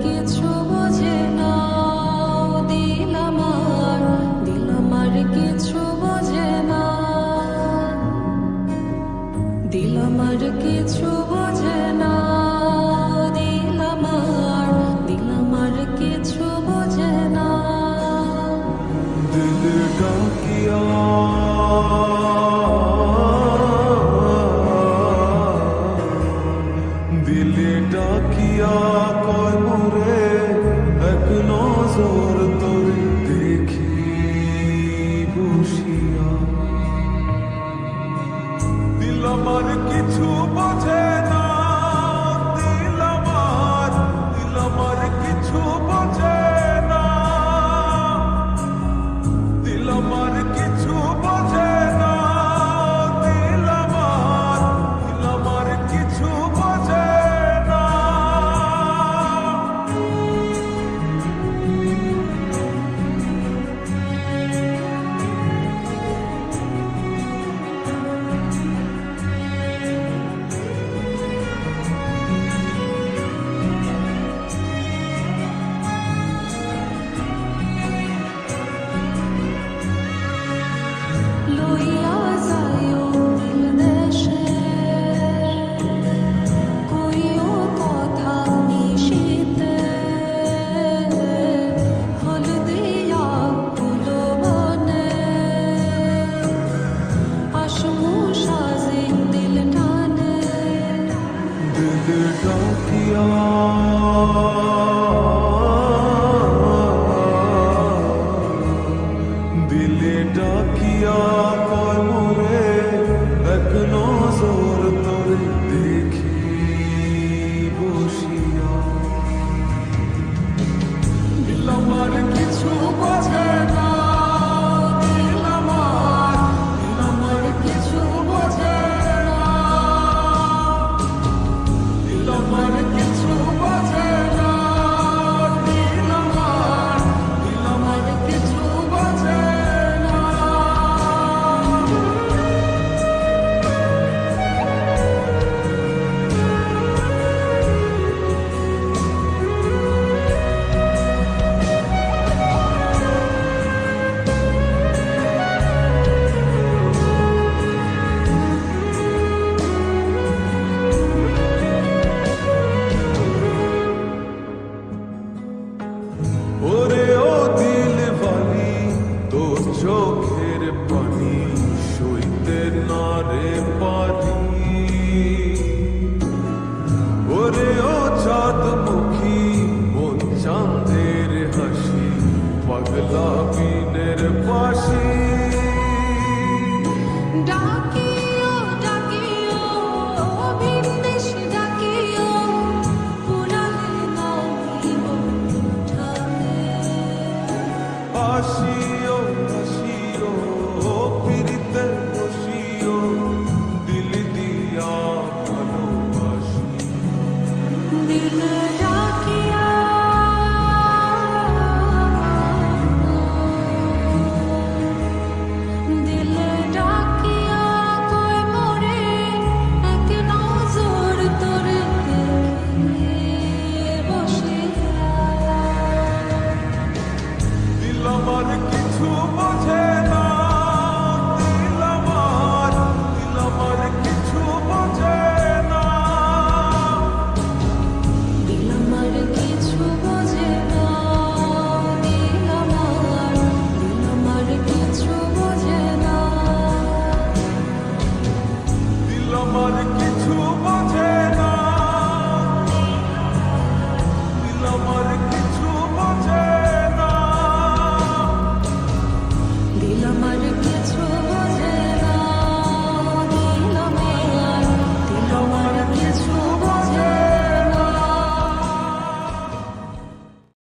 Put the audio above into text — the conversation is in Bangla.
কিছু বোঝে না, দিল আমার কিছু বোঝে না, দিল আমার কিছু বোঝে না, দিল আমার কিছু বোঝে না। दिल डाकिया दिले डाकिया কয় মোরে এক নজর তোরে দেখি বসিয়া দিল আমার কিছু বোঝে না, দিল আমার কিছু বোঝে না, দিল আমার কিছু বোঝে না, দিল আমার কিছু বোঝে না। লইয়া যাইও দিল দেশে, কইও কথা নিশীতে, হল দিয়া ফুল বনে, আসমু সাজে দিল টানে। दिल डाकिया दिले डाकिया কয় মোরে এক নজর তোরে দেখি বসিয়া দিল আমার কিছু বোঝে না, দিল আমার কিছু বোঝে না, দিল আমার কিছু বোঝে না, দিল আমার কিছু বোঝে না। ওরে ও দিল বালি তোর চোখের পানি সইতে না রে পারি, ওরে ও চাঁদ মুখী মন চাঁদের হাসি পাগলা বিনের পাশি। ডাকিও ডাকিও ভিনদেশ ডাকিও, পুরালে নাইব ঠানে। আসিও আসিও ফিরিতে বসিও দিল দিয়া ভালোবাসি। দিল ডাকিয়া দিল ডাকিয়া কয় মোরে এক নজর তোরে দেখি বসিয়া। দিল আমার কিছু বোঝে